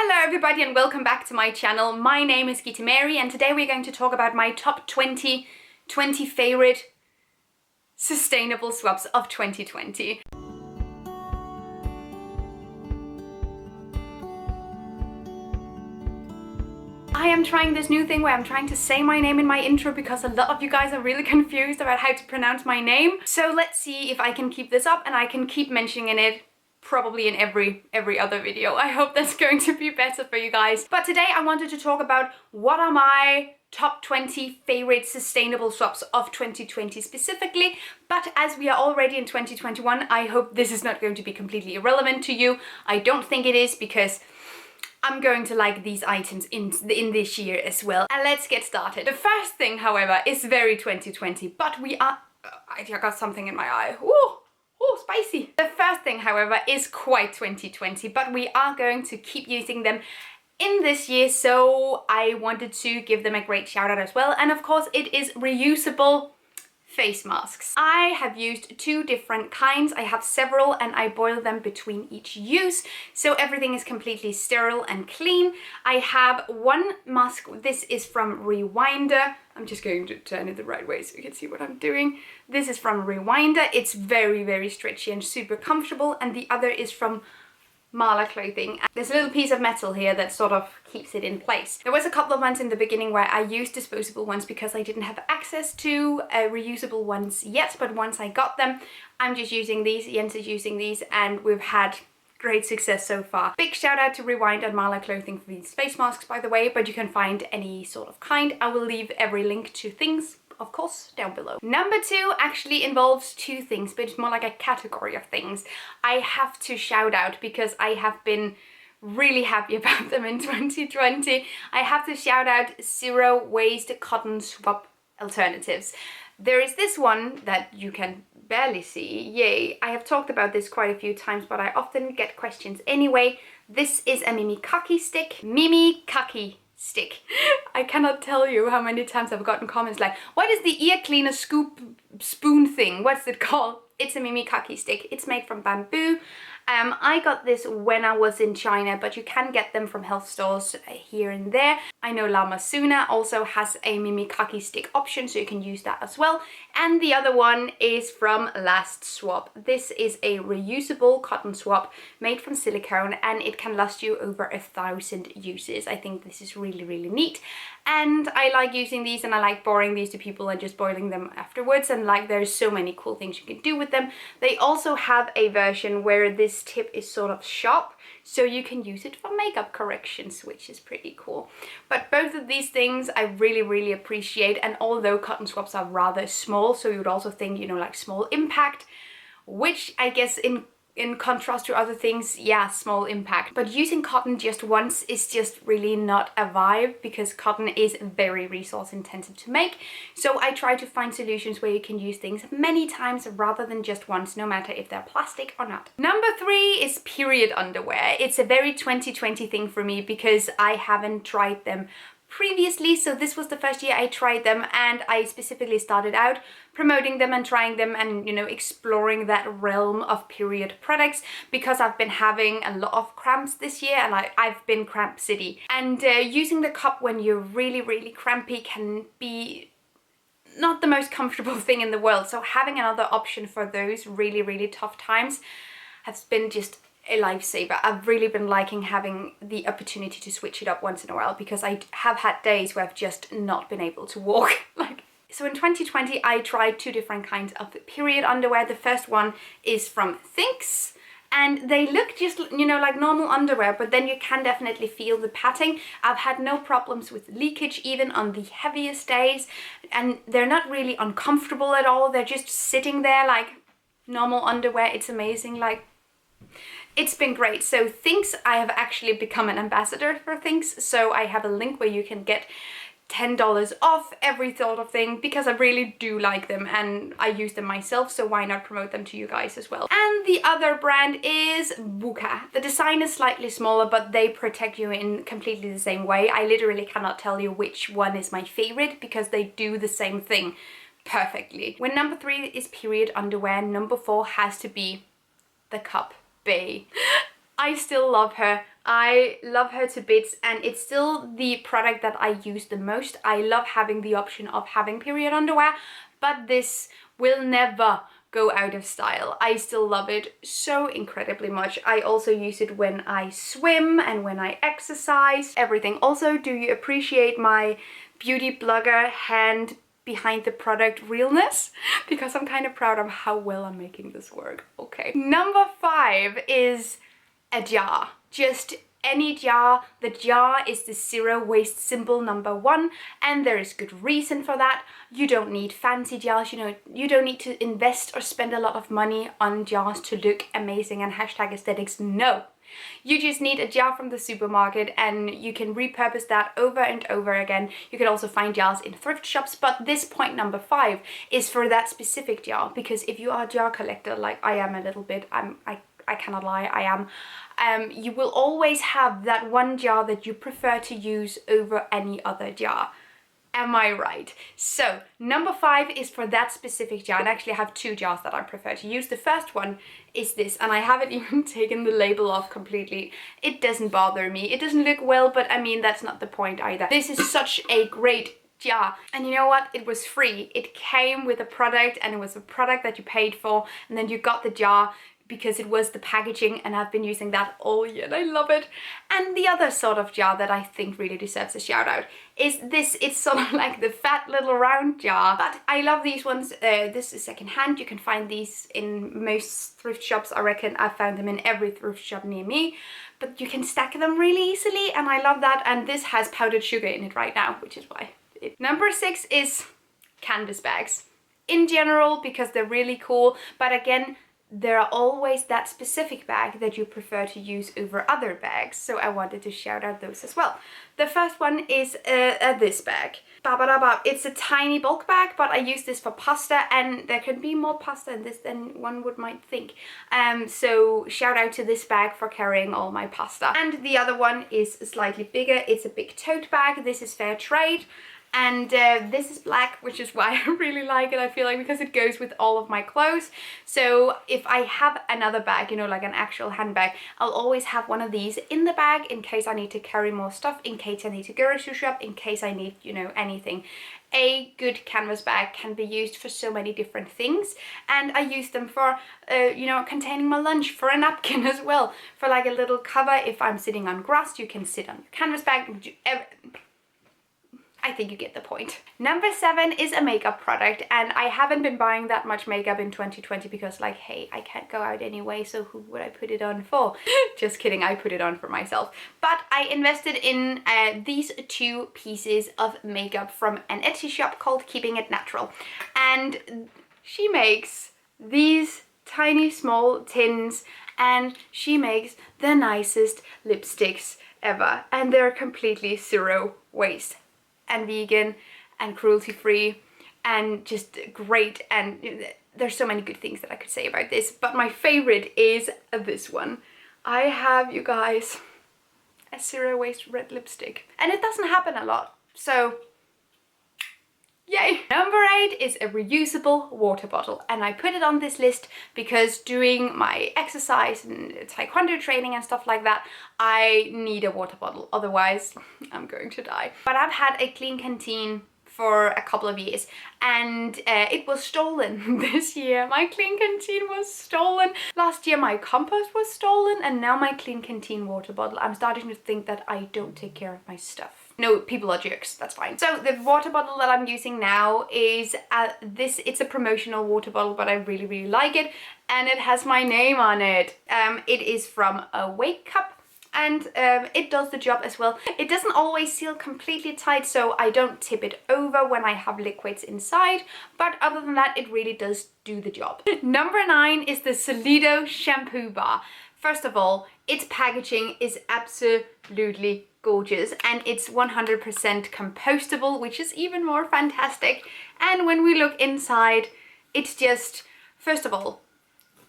Hello everybody and welcome back to my channel. My name is Gita Mary and today we're going to talk about my top 20 favorite sustainable swabs of 2020. I am trying this new thing where I'm trying to say my name in my intro because a lot of you guys are really confused about how to pronounce my name. So let's see if I can keep this up and I can keep mentioning it probably in every other video. I hope that's going to be better for you guys. But today I wanted to talk about what are my top 20 favorite sustainable swabs of 2020 specifically. But as we are already in 2021, I hope this is not going to be completely irrelevant to you. I don't think it is because I'm going to like these items in this year as well. And let's get started. The first thing, however, is very 2020, but we are... I got something in my eye. Ooh. Oh, spicy! The first thing, however, is quite 2020, but we are going to keep using them in this year, so I wanted to give them a great shout out as well. And of course, it is reusable face masks. I have used two different kinds. I have several and I boil them between each use, so everything is completely sterile and clean. I have one mask. This is from Rewinder. I'm just going to turn it the right way so you can see what I'm doing. This is from Rewinder. It's very stretchy and super comfortable, and the other is from Mala clothing. There's a little piece of metal here that sort of keeps it in place. There was a couple of months in the beginning where I used disposable ones because I didn't have access to reusable ones yet, but once I got them, I'm just using these. Jens is using these and we've had great success so far. Big shout out to Rewind and Mala clothing for these face masks, by the way, but you can find any sort of kind. I will leave every link to things, of course, down below. Number two actually involves two things, but it's more like a category of things I have to shout out because I have been really happy about them in 2020. I have to shout out zero waste cotton swab alternatives. There is this one that you can barely see. Yay! I have talked about this quite a few times, but I often get questions anyway. This is a mimikaki stick. Mimikaki stick. I cannot tell you how many times I've gotten comments like, what is the ear cleaner scoop spoon thing? What's it called? It's a mimikaki stick. It's made from bamboo. I got this when I was in China, but you can get them from health stores here and there. I know La Masuna also has a mimikaki stick option, so you can use that as well. And the other one is from Last Swap. This is a reusable cotton swab made from silicone, and it can last you over 1,000 uses. I think this is really neat. And I like using these, and I like borrowing these to people and just boiling them afterwards. And like, there's so many cool things you can do with them. They also have a version where this tip is sort of sharp, so you can use it for makeup corrections, which is pretty cool. But both of these things I really appreciate, and although cotton swabs are rather small, so you would also think, you know, like small impact, which I guess in contrast to other things, yeah, small impact. But using cotton just once is just really not a vibe because cotton is very resource intensive to make. So I try to find solutions where you can use things many times rather than just once, no matter if they're plastic or not. Number three is period underwear. It's a very 2020 thing for me because I haven't tried them previously, so this was the first year I tried them, and I specifically started out promoting them and trying them and, you know, exploring that realm of period products because I've been having a lot of cramps this year, and I've been cramp city, and using the cup when you're really crampy can be not the most comfortable thing in the world. So having another option for those really tough times has been just a lifesaver. I've really been liking having the opportunity to switch it up once in a while because I have had days where I've just not been able to walk. So in 2020 I tried two different kinds of period underwear. The first one is from Thinx, and they look just, you know, like normal underwear, but then you can definitely feel the padding. I've had no problems with leakage even on the heaviest days, and they're not really uncomfortable at all. They're just sitting there like normal underwear. It's amazing. Like, it's been great. So Thinx, I have actually become an ambassador for Thinx, so I have a link where you can get $10 off every sort of thing because I really do like them and I use them myself, so why not promote them to you guys as well. And the other brand is Buka. The design is slightly smaller, but they protect you in completely the same way. I literally cannot tell you which one is my favorite because they do the same thing perfectly. When number three is period underwear, number four has to be the Cup Bay. I still love her. I love her to bits, and it's still the product that I use the most. I love having the option of having period underwear, but this will never go out of style. I still love it so incredibly much. I also use it when I swim and when I exercise, everything. Also, do you appreciate my beauty blogger hand behind the product realness? Because I'm kind of proud of how well I'm making this work. Okay. Number 5 is a jar. Just any jar. The jar is the zero waste symbol number 1, and there is good reason for that. You don't need fancy jars, you don't need to invest or spend a lot of money on jars to look amazing and hashtag aesthetics. No. You just need a jar from the supermarket, and you can repurpose that over and over again. You can also find jars in thrift shops, but this point number 5 is for that specific jar, because if you are a jar collector like I am a little bit, I cannot lie, I am, you will always have that one jar that you prefer to use over any other jar. Am I right? So number 5 is for that specific jar, and actually I have 2 jars that I prefer to use. The first one is this, and I haven't even taken the label off completely. It doesn't bother me. It doesn't look well, but I mean, that's not the point either. This is such a great jar, and you know what? It was free. It came with a product, and it was a product that you paid for, and then you got the jar because it was the packaging, and I've been using that all year and I love it. And the other sort of jar that I think really deserves a shout out is this. It's sort of like the fat little round jar, but I love these ones. This is secondhand. You can find these in most thrift shops. I reckon I've found them in every thrift shop near me, but you can stack them really easily, and I love that. And this has powdered sugar in it right now, which is why. Number 6 is canvas bags in general, because they're really cool, but again, there are always that specific bag that you prefer to use over other bags, so I wanted to shout out those as well. The first one is this bag. It's a tiny bulk bag, but I use this for pasta, and there can be more pasta in this than one would might think. So shout out to this bag for carrying all my pasta. And the other one is slightly bigger. It's a big tote bag. This is fair trade. And this is black, which is why I really like it, I feel like, because it goes with all of my clothes. So if I have another bag, like an actual handbag, I'll always have one of these in the bag in case I need to carry more stuff, in case I need to grocery shop, in case I need, anything. A good canvas bag can be used for so many different things, and I use them for, containing my lunch, for a napkin as well, for like a little cover. If I'm sitting on grass, you can sit on your canvas bag. I think you get the point. Number 7 is a makeup product, and I haven't been buying that much makeup in 2020 because, like, hey, I can't go out anyway, so who would I put it on for? Just kidding, I put it on for myself. But I invested in these 2 pieces of makeup from an Etsy shop called Keeping It Natural, and she makes these tiny small tins, and she makes the nicest lipsticks ever, and they're completely zero waste and vegan and cruelty free and just great, and there's so many good things that I could say about this, but my favorite is this one. I have, you guys, a zero waste red lipstick, and it doesn't happen a lot, so yay! Number 8 is a reusable water bottle, and I put it on this list because doing my exercise and taekwondo training and stuff like that, I need a water bottle, otherwise I'm going to die. But I've had a clean canteen for a couple of years, and it was stolen this year. My clean canteen was stolen. Last year my compost was stolen, and now my clean canteen water bottle. I'm starting to think that I don't take care of my stuff. No, people are jerks, that's fine. So the water bottle that I'm using now is it's a promotional water bottle, but I really, really like it, and it has my name on it. It is from a Wake Cup, and it does the job as well. It doesn't always seal completely tight, so I don't tip it over when I have liquids inside, but other than that, it really does do the job. Number 9 is the Solidu shampoo bar. First of all, its packaging is absolutely gorgeous, and it's 100% compostable, which is even more fantastic. And when we look inside, it's just, first of all,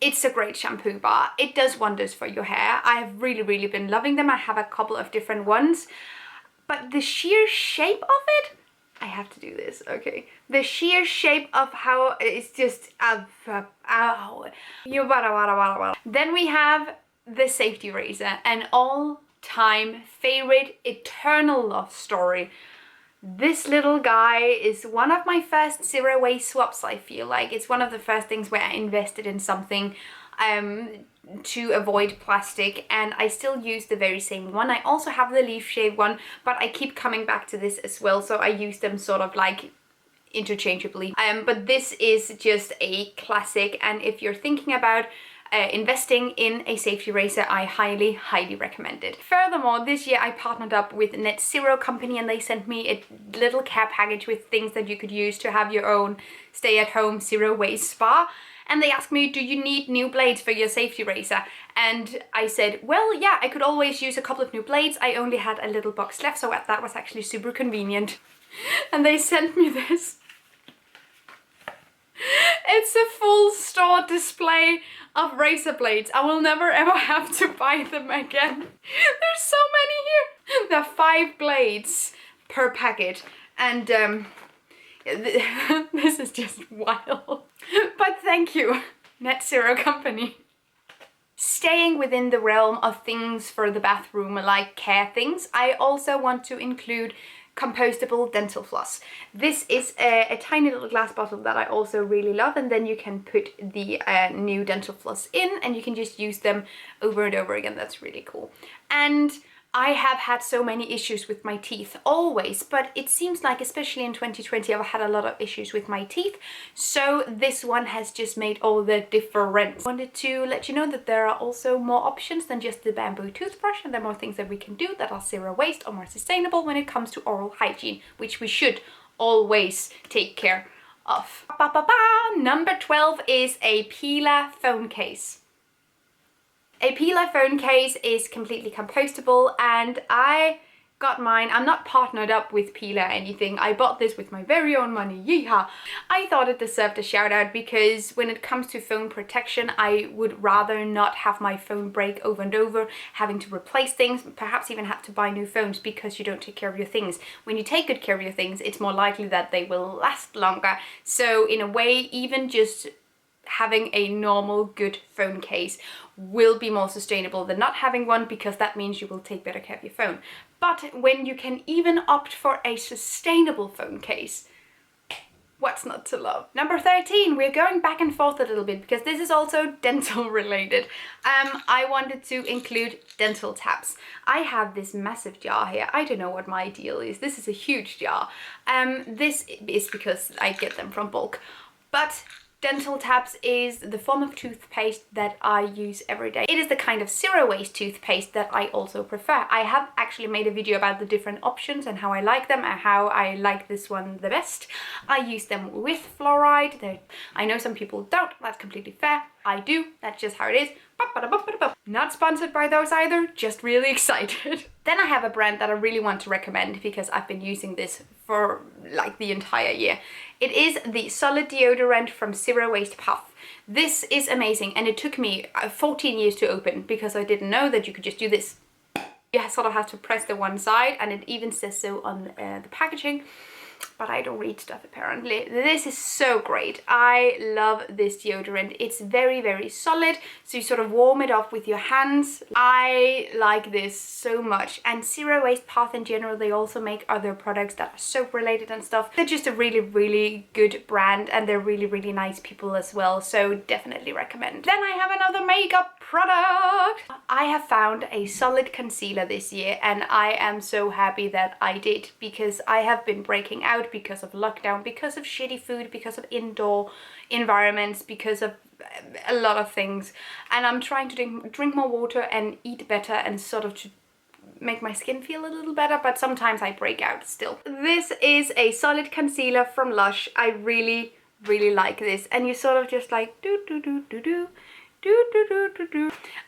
it's a great shampoo bar. It does wonders for your hair. I have really, really been loving them. I have a couple of different ones, but the sheer shape of it, I have to do this, okay. The sheer shape of how it's just, ow. Then we have the safety razor, an all-time favorite, eternal love story. This little guy is one of my first zero waste swaps, I feel like. It's one of the first things where I invested in something to avoid plastic, and I still use the very same one. I also have the leaf shave one, but I keep coming back to this as well, so I use them sort of like interchangeably. But this is just a classic, and if you're thinking about investing in a safety razor, I highly recommend it. Furthermore, this year I partnered up with Net Zero company, and they sent me a little care package with things that you could use to have your own stay-at-home zero waste spa. And they asked me, do you need new blades for your safety razor? And I said, well, yeah, I could always use a couple of new blades. I only had a little box left, so that was actually super convenient. And they sent me this. It's a full store display of razor blades. I will never ever have to buy them again. There's so many here. There are 5 blades per packet, and this is just wild. But thank you, Net Zero company. Staying within the realm of things for the bathroom, like care things, I also want to include compostable dental floss. This is a tiny little glass bottle that I also really love, and then you can put the new dental floss in and you can just use them over and over again. That's really cool. And I have had so many issues with my teeth, always, but it seems like especially in 2020 I've had a lot of issues with my teeth, so this one has just made all the difference. I wanted to let you know that there are also more options than just the bamboo toothbrush, and there are more things that we can do that are zero waste or more sustainable when it comes to oral hygiene, which we should always take care of. Number 12 is a peeler phone case. A peeler phone case is completely compostable, and I got mine. I'm not partnered up with Peeler or anything. I bought this with my very own money. Yeehaw! I thought it deserved a shout out because when it comes to phone protection, I would rather not have my phone break over and over, having to replace things, perhaps even have to buy new phones because you don't take care of your things. When you take good care of your things, it's more likely that they will last longer. So in a way, even just having a normal good phone case will be more sustainable than not having one, because that means you will take better care of your phone. But when you can even opt for a sustainable phone case, what's not to love? Number 13, we're going back and forth a little bit because this is also dental related. I wanted to include dental tabs. I have this massive jar here. I don't know what my deal is. This is a huge jar. This is because I get them from bulk. But dental tabs is the form of toothpaste that I use every day. It is the kind of zero waste toothpaste that I also prefer. I have actually made a video about the different options and how I like them and how I like this one the best. I use them with fluoride. I know some people don't, that's completely fair. I do, that's just how it is. Not sponsored by those either, just really excited. Then I have a brand that I really want to recommend because I've been using this for like the entire year. It is the solid deodorant from Zero Waste Puff. This is amazing, and it took me 14 years to open because I didn't know that you could just do this. You sort of have to press the one side, and it even says so on the packaging. But I don't read stuff apparently. This is so great. I love this deodorant. It's very, very solid, so you sort of warm it up with your hands. I like this so much. And Zero Waste Path in general, they also make other products that are soap related and stuff. They're just a really, really good brand, and they're really, really nice people as well, so definitely recommend. Then I have another makeup product. I have found a solid concealer this year, and I am so happy that I did, because I have been breaking out because of lockdown, because of shitty food, because of indoor environments, because of a lot of things, and I'm trying to drink more water and eat better and sort of to make my skin feel a little better, but sometimes I break out still. This is a solid concealer from Lush. I really, really like this, and you sort of just like do.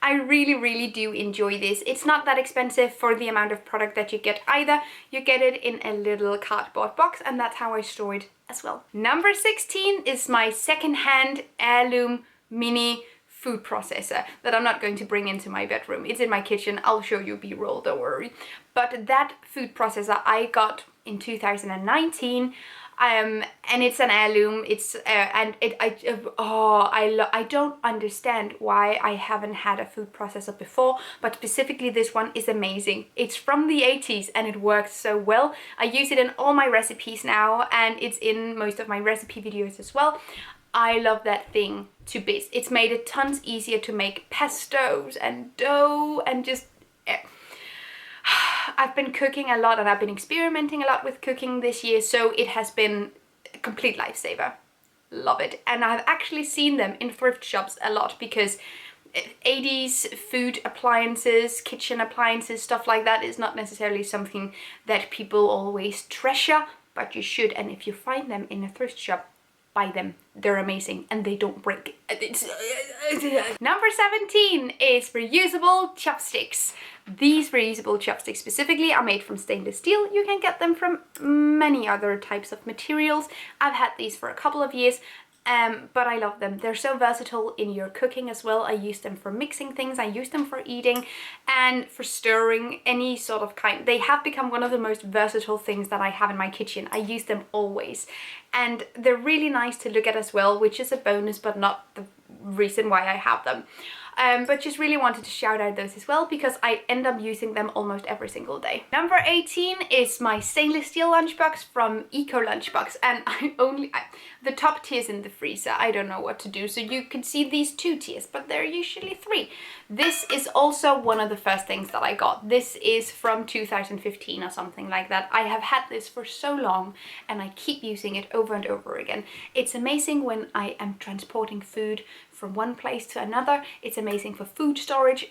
I really, really do enjoy this. It's not that expensive for the amount of product that you get either. You get it in a little cardboard box, and that's how I store it as well. Number 16 is my second-hand heirloom mini food processor that I'm not going to bring into my bedroom. It's in my kitchen. I'll show you B-roll, don't worry. But that food processor I got in 2019. And it's an heirloom. It's I don't understand why I haven't had a food processor before, but specifically this one is amazing. It's from the 80s and it works so well. I use it in all my recipes now, and it's in most of my recipe videos as well. I love that thing to bits. It's made it tons easier to make pestos and dough and just... I've been cooking a lot and I've been experimenting a lot with cooking this year, so it has been a complete lifesaver. Love it. And I've actually seen them in thrift shops a lot because 80s food appliances, kitchen appliances, stuff like that is not necessarily something that people always treasure, but you should. And if you find them in a thrift shop, buy them. They're amazing and they don't break. Number 17 is reusable chopsticks. These reusable chopsticks specifically are made from stainless steel. You can get them from many other types of materials. I've had these for a couple of years, but I love them. They're so versatile in your cooking as well. I use them for mixing things, I use them for eating and for stirring any sort of kind. They have become one of the most versatile things that I have in my kitchen. I use them always. And they're really nice to look at as well, which is a bonus, but not the reason why I have them. But just really wanted to shout out those as well because I end up using them almost every single day. Number 18 is my stainless steel lunchbox from Eco Lunchbox, and the top tier's in the freezer. I don't know what to do, so you can see these 2 tiers, but there are usually 3. This is also one of the first things that I got. This is from 2015 or something like that. I have had this for so long and I keep using it over and over again. It's amazing when I am transporting food from one place to another. It's amazing for food storage.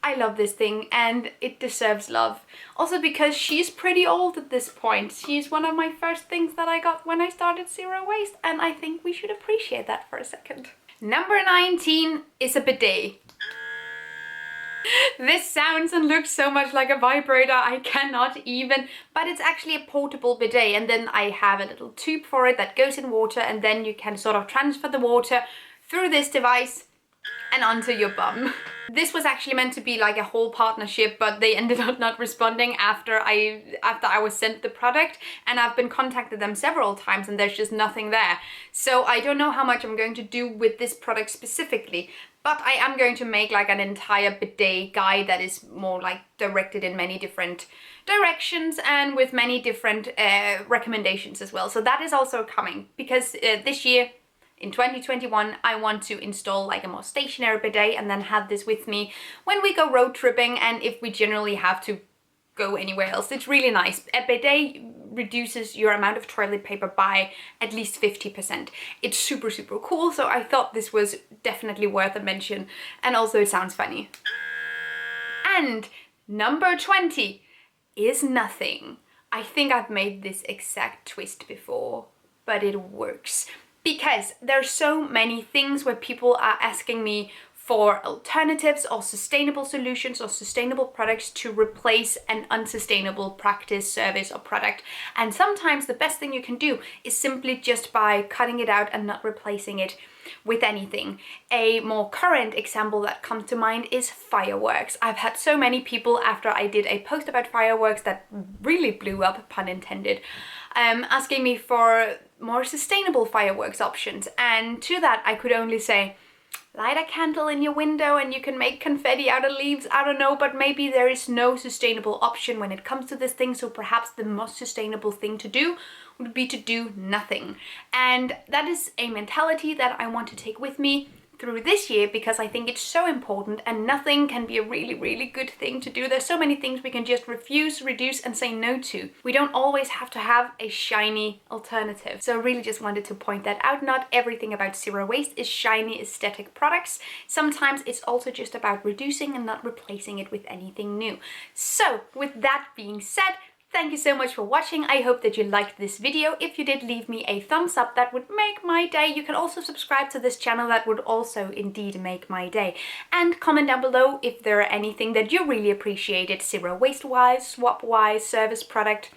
I love this thing and it deserves love. Also because she's pretty old at this point. She's one of my first things that I got when I started zero waste, and I think we should appreciate that for a second. Number 19 is a bidet. This sounds and looks so much like a vibrator, I cannot even, but it's actually a portable bidet, and then I have a little tube for it that goes in water, and then you can sort of transfer the water through this device and onto your bum. This was actually meant to be like a whole partnership, but they ended up not responding after I was sent the product, and I've been contacted them several times and there's just nothing there. So I don't know how much I'm going to do with this product specifically, but I am going to make like an entire bidet guide that is more like directed in many different directions and with many different recommendations as well. So that is also coming because this year, in 2021, I want to install like a more stationary bidet and then have this with me when we go road tripping and if we generally have to go anywhere else. It's really nice. A bidet reduces your amount of toilet paper by at least 50%. It's super, super cool. So I thought this was definitely worth a mention, and also it sounds funny. And number 20 is nothing. I think I've made this exact twist before, but it works. Because there's so many things where people are asking me for alternatives or sustainable solutions or sustainable products to replace an unsustainable practice, service or product. And sometimes the best thing you can do is simply just by cutting it out and not replacing it with anything. A more current example that comes to mind is fireworks. I've had so many people after I did a post about fireworks that really blew up, pun intended, asking me for more sustainable fireworks options. And to that I could only say, light a candle in your window and you can make confetti out of leaves. I don't know, but maybe there is no sustainable option when it comes to this thing, so perhaps the most sustainable thing to do would be to do nothing. And that is a mentality that I want to take with me through this year because I think it's so important, and nothing can be a really, really good thing to do. There's so many things we can just refuse, reduce and say no to. We don't always have to have a shiny alternative. So I really just wanted to point that out. Not everything about zero waste is shiny aesthetic products. Sometimes it's also just about reducing and not replacing it with anything new. So with that being said, thank you so much for watching. I hope that you liked this video. If you did, leave me a thumbs up. That would make my day. You can also subscribe to this channel. That would also indeed make my day. And comment down below if there are anything that you really appreciated zero waste wise, swap wise, service product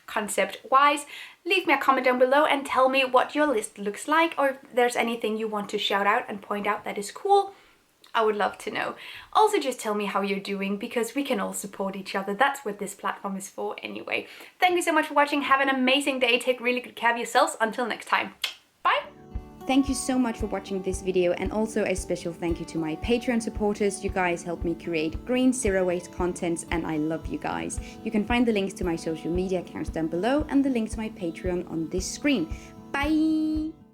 concept wise. Leave me a comment down below and tell me what your list looks like, or if there's anything you want to shout out and point out that is cool. I would love to know. Also, just tell me how you're doing, because we can all support each other. That's what this platform is for anyway. Thank you so much for watching. Have an amazing day. Take really good care of yourselves. Until next time. Bye! Thank you so much for watching this video, and also a special thank you to my Patreon supporters. You guys help me create green, zero-waste content, and I love you guys. You can find the links to my social media accounts down below and the link to my Patreon on this screen. Bye!